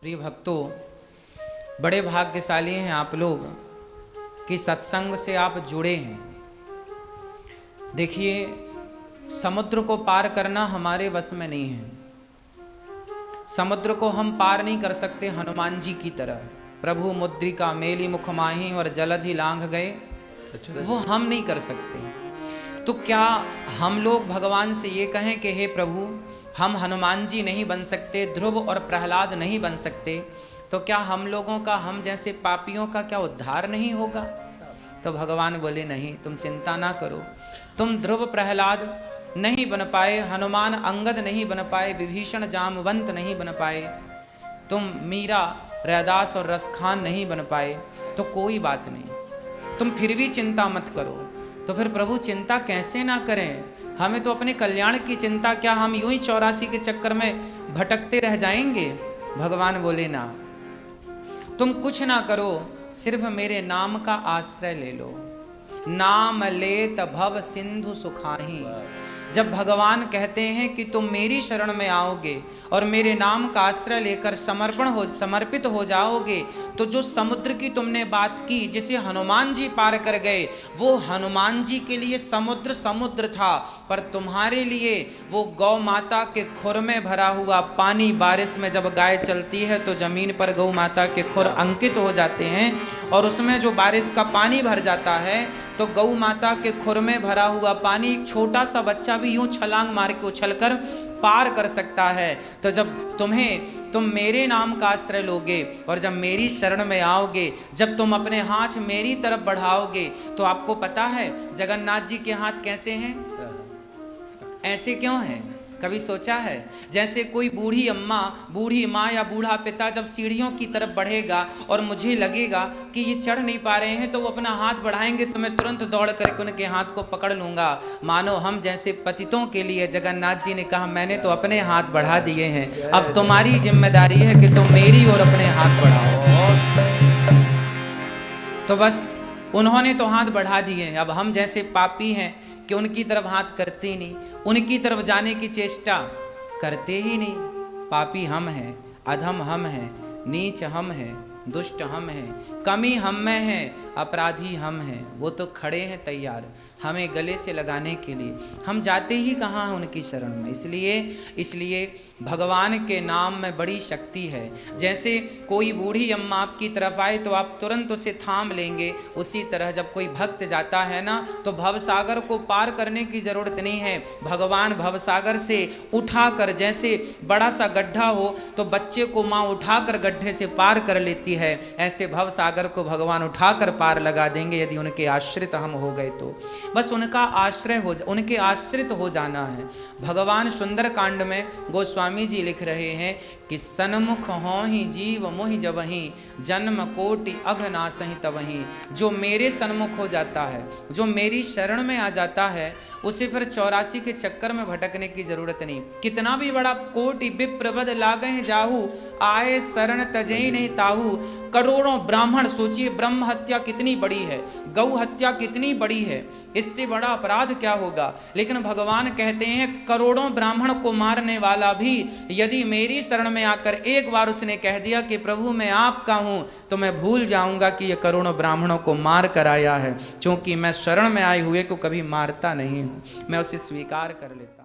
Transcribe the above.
प्रिय भक्तों, बड़े भाग्यशाली हैं आप लोग कि सत्संग से आप जुड़े हैं। देखिए, समुद्र को पार करना हमारे बस में नहीं है। समुद्र को हम पार नहीं कर सकते हनुमान जी की तरह। प्रभु मुद्रिका मेली मुख माही और जलधि लांघ गए, वो हम नहीं कर सकते। तो क्या हम लोग भगवान से ये कहें कि हे प्रभु, हम हनुमान जी नहीं बन सकते, ध्रुव और प्रहलाद नहीं बन सकते, तो क्या हम लोगों का, हम जैसे पापियों का क्या उद्धार नहीं होगा? तो भगवान बोले नहीं, तुम चिंता ना करो। तुम ध्रुव प्रहलाद नहीं बन पाए, हनुमान अंगद नहीं बन पाए, विभीषण जामवंत नहीं बन पाए, तुम मीरा रैदास और रसखान नहीं बन पाए, तो कोई बात नहीं, तुम फिर भी चिंता मत करो। तो फिर प्रभु चिंता कैसे ना करें? हमें तो अपने कल्याण की चिंता, क्या हम यूं ही 84 के चक्कर में भटकते रह जाएंगे? भगवान बोले ना, तुम कुछ ना करो, सिर्फ मेरे नाम का आश्रय ले लो। नाम लेत भव सिंधु सुखाही। जब भगवान कहते हैं कि तुम मेरी शरण में आओगे और मेरे नाम का आश्रय लेकर समर्पित हो जाओगे, तो जो समुद्र की तुमने बात की, जिसे हनुमान जी पार कर गए, वो हनुमान जी के लिए समुद्र समुद्र था, पर तुम्हारे लिए वो गौ माता के खुर में भरा हुआ पानी, बारिश में जब गाय चलती है तो जमीन पर गौ माता के खुर अंकित हो जाते हैं, और उसमें जो बारिश का पानी भर जाता है, तो गौ माता के खुर में भरा हुआ पानी एक छोटा सा बच्चा भी यूं छलांग मार के उछलकर पार कर सकता है। तो जब तुम मेरे नाम का आश्रय लोगे और जब मेरी शरण में आओगे, जब तुम अपने हाथ मेरी तरफ बढ़ाओगे, तो आपको पता है जगन्नाथ जी के हाथ कैसे हैं? ऐसे क्यों हैं? कभी सोचा है? जैसे कोई बूढ़ी अम्मा, बूढ़ी माँ या बूढ़ा पिता जब सीढ़ियों की तरफ बढ़ेगा और मुझे लगेगा कि ये चढ़ नहीं पा रहे हैं, तो वो अपना हाथ बढ़ाएंगे तो मैं तुरंत दौड़ करके उनके हाथ को पकड़ लूंगा। मानो हम जैसे पतितों के लिए जगन्नाथ जी ने कहा, मैंने तो अपने हाथ बढ़ा दिए हैं, अब तुम्हारी जिम्मेदारी है कि तुम मेरी ओर अपने हाथ बढ़ाओ। तो बस उन्होंने तो हाथ बढ़ा दिए हैं, अब हम जैसे पापी हैं कि उनकी तरफ हाथ करते ही नहीं, उनकी तरफ जाने की चेष्टा करते ही नहीं। पापी हम हैं, अधम हम हैं, नीच हम हैं, दुष्ट हम हैं, कमी हम में है, अपराधी हम हैं। वो तो खड़े हैं तैयार हमें गले से लगाने के लिए, हम जाते ही कहाँ हैं उनकी शरण में। इसलिए भगवान के नाम में बड़ी शक्ति है। जैसे कोई बूढ़ी अम्मा आपकी तरफ आए तो आप तुरंत उसे थाम लेंगे, उसी तरह जब कोई भक्त जाता है ना, तो भवसागर को पार करने की जरूरत नहीं है। भगवान भवसागर से उठाकर, जैसे बड़ा सा गड्ढा हो तो बच्चे को माँ उठाकर गड्ढे से पार कर लेती है, ऐसे भवसागर को भगवान उठाकर पार लगा देंगे यदि उनके आश्रित हम हो गए तो। बस उनका उनके आश्रित हो जाना है। भगवान सुंदर कांड में गोस्वामी जी लिख रहे हैं कि सन्मुख हों ही जीव मोहि जबहि, जन्म कोटि अघ नासहि तबहि। जो मेरे सन्मुख हो जाता है, जो मेरी शरण में आ जाता है, उसे फिर 84 के चक्कर में भटकने की जरूरत नहीं। कितना भी बड़ा कोटि विप्रबद लागहि जाहू, आए शरण तजहि नहीं ताहू। करोड़ों ब्राह्मण, सोचिए ब्रह्म हत्या कितनी बड़ी है, गौ हत्या कितनी बड़ी है, इससे बड़ा अपराध क्या होगा? लेकिन भगवान कहते हैं करोड़ों ब्राह्मण को मारने वाला भी यदि मेरी शरण में आकर एक बार उसने कह दिया कि प्रभु मैं आपका हूं, तो मैं भूल जाऊंगा कि ये करोड़ों ब्राह्मणों को मार कर आया है, क्योंकि मैं शरण में आए हुए को कभी मारता नहीं हूं, मैं उसे स्वीकार कर लेता।